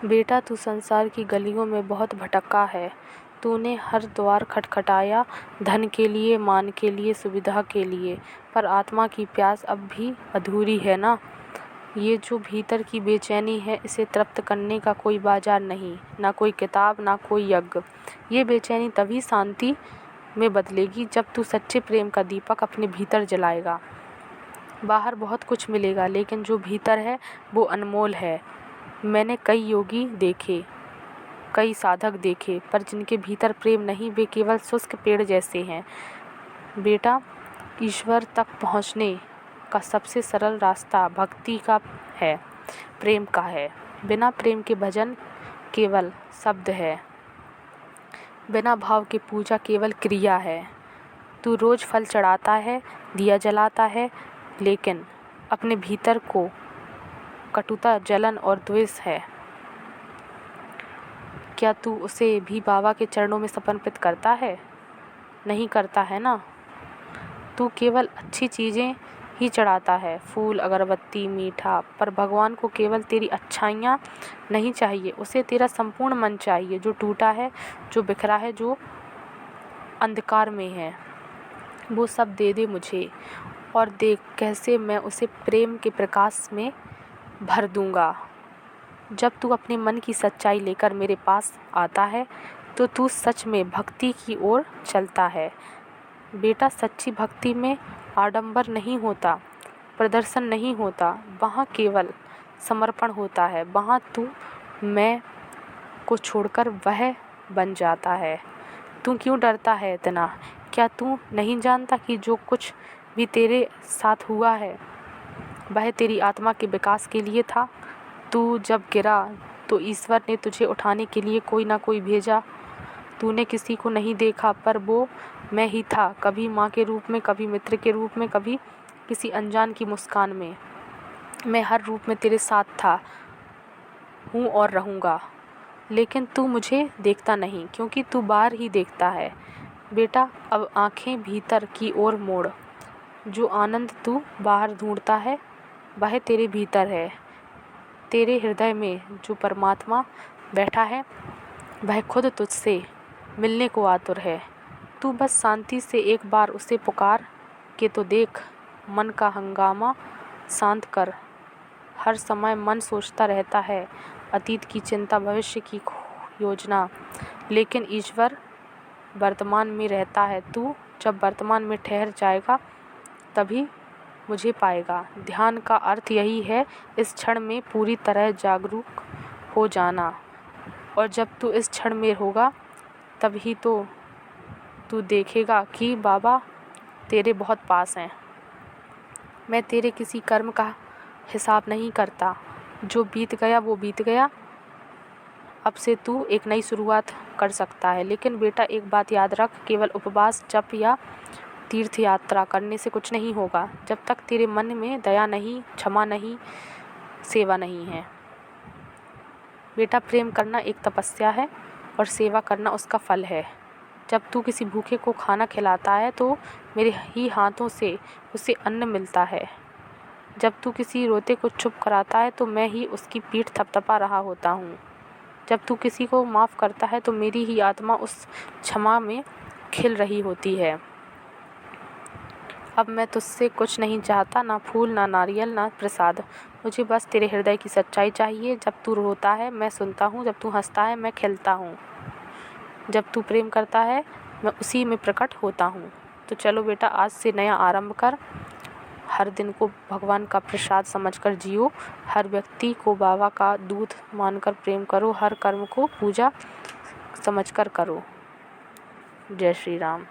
बेटा, तू संसार की गलियों में बहुत भटका है। तूने हर द्वार खटखटाया, धन के लिए, मान के लिए, सुविधा के लिए, पर आत्मा की प्यास अब भी अधूरी है ना। ये जो भीतर की बेचैनी है, इसे तृप्त करने का कोई बाजार नहीं, ना कोई किताब, ना कोई यज्ञ। ये बेचैनी तभी शांति में बदलेगी जब तू सच्चे प्रेम का दीपक अपने भीतर जलाएगा। बाहर बहुत कुछ मिलेगा, लेकिन जो भीतर है वो अनमोल है। मैंने कई योगी देखे, कई साधक देखे, पर जिनके भीतर प्रेम नहीं, वे केवल शुष्क पेड़ जैसे हैं। बेटा, ईश्वर तक पहुँचने का सबसे सरल रास्ता भक्ति का है, प्रेम का है। बिना प्रेम के भजन केवल शब्द है, बिना भाव के पूजा केवल क्रिया है। तू रोज फल चढ़ाता है, दिया जलाता है, लेकिन अपने भीतर को कटुता, जलन और द्वेष है। क्या तू उसे भी बाबा के चरणों में समर्पित करता है? नहीं करता है ना। तू केवल अच्छी चीज़ें ही चढ़ाता है, फूल, अगरबत्ती, मीठा, पर भगवान को केवल तेरी अच्छाइयाँ नहीं चाहिए, उसे तेरा संपूर्ण मन चाहिए, जो टूटा है, जो बिखरा है, जो अंधकार में है। वो सब दे दे मुझे, और देख कैसे मैं उसे प्रेम के प्रकाश में भर दूंगा। जब तू अपने मन की सच्चाई लेकर मेरे पास आता है, तो तू सच में भक्ति की ओर चलता है। बेटा, सच्ची भक्ति में आडंबर नहीं होता, प्रदर्शन नहीं होता, वहाँ केवल समर्पण होता है। वहाँ तू मैं को छोड़कर वह बन जाता है। तू क्यों डरता है इतना? क्या तू नहीं जानता कि जो कुछ भी तेरे साथ हुआ है, वह तेरी आत्मा के विकास के लिए था? तू जब गिरा तो ईश्वर ने तुझे उठाने के लिए कोई ना कोई भेजा। तूने किसी को नहीं देखा, पर वो मैं ही था, कभी माँ के रूप में, कभी मित्र के रूप में, कभी किसी अनजान की मुस्कान में। मैं हर रूप में तेरे साथ था, हूँ और रहूँगा। लेकिन तू मुझे देखता नहीं, क्योंकि तू बाहर ही देखता है। बेटा, अब आँखें भीतर की ओर मोड़। जो आनंद तू बाहर ढूंढता है, वह तेरे भीतर है। तेरे हृदय में जो परमात्मा बैठा है, वह खुद तुझसे मिलने को आतुर है। तू बस शांति से एक बार उसे पुकार के तो देख। मन का हंगामा शांत कर। हर समय मन सोचता रहता है, अतीत की चिंता, भविष्य की योजना, लेकिन ईश्वर वर्तमान में रहता है। तू जब वर्तमान में ठहर जाएगा, तभी मुझे पाएगा। ध्यान का अर्थ यही है, इस क्षण में पूरी तरह जागरूक हो जाना। और जब तू इस क्षण में होगा, तभी तो तू देखेगा कि बाबा तेरे बहुत पास हैं। मैं तेरे किसी कर्म का हिसाब नहीं करता। जो बीत गया वो बीत गया। अब से तू एक नई शुरुआत कर सकता है। लेकिन बेटा, एक बात याद रख, केवल उपवास, जप या तीर्थ यात्रा करने से कुछ नहीं होगा, जब तक तेरे मन में दया नहीं, क्षमा नहीं, सेवा नहीं है। बेटा, प्रेम करना एक तपस्या है और सेवा करना उसका फल है। जब तू किसी भूखे को खाना खिलाता है, तो मेरे ही हाथों से उसे अन्न मिलता है। जब तू किसी रोते को चुप कराता है, तो मैं ही उसकी पीठ थपथपा रहा होता हूँ। जब तू किसी को माफ़ करता है, तो मेरी ही आत्मा उस क्षमा में खिल रही होती है। अब मैं तुझसे कुछ नहीं चाहता, ना फूल, ना नारियल, ना प्रसाद। मुझे बस तेरे हृदय की सच्चाई चाहिए। जब तू रोता है, मैं सुनता हूँ। जब तू हंसता है, मैं खिलता हूँ। जब तू प्रेम करता है, मैं उसी में प्रकट होता हूँ। तो चलो बेटा, आज से नया आरंभ कर। हर दिन को भगवान का प्रसाद समझकर जियो। हर व्यक्ति को बाबा का दूत मानकर प्रेम करो। हर कर्म को पूजा समझकर करो। जय श्री राम।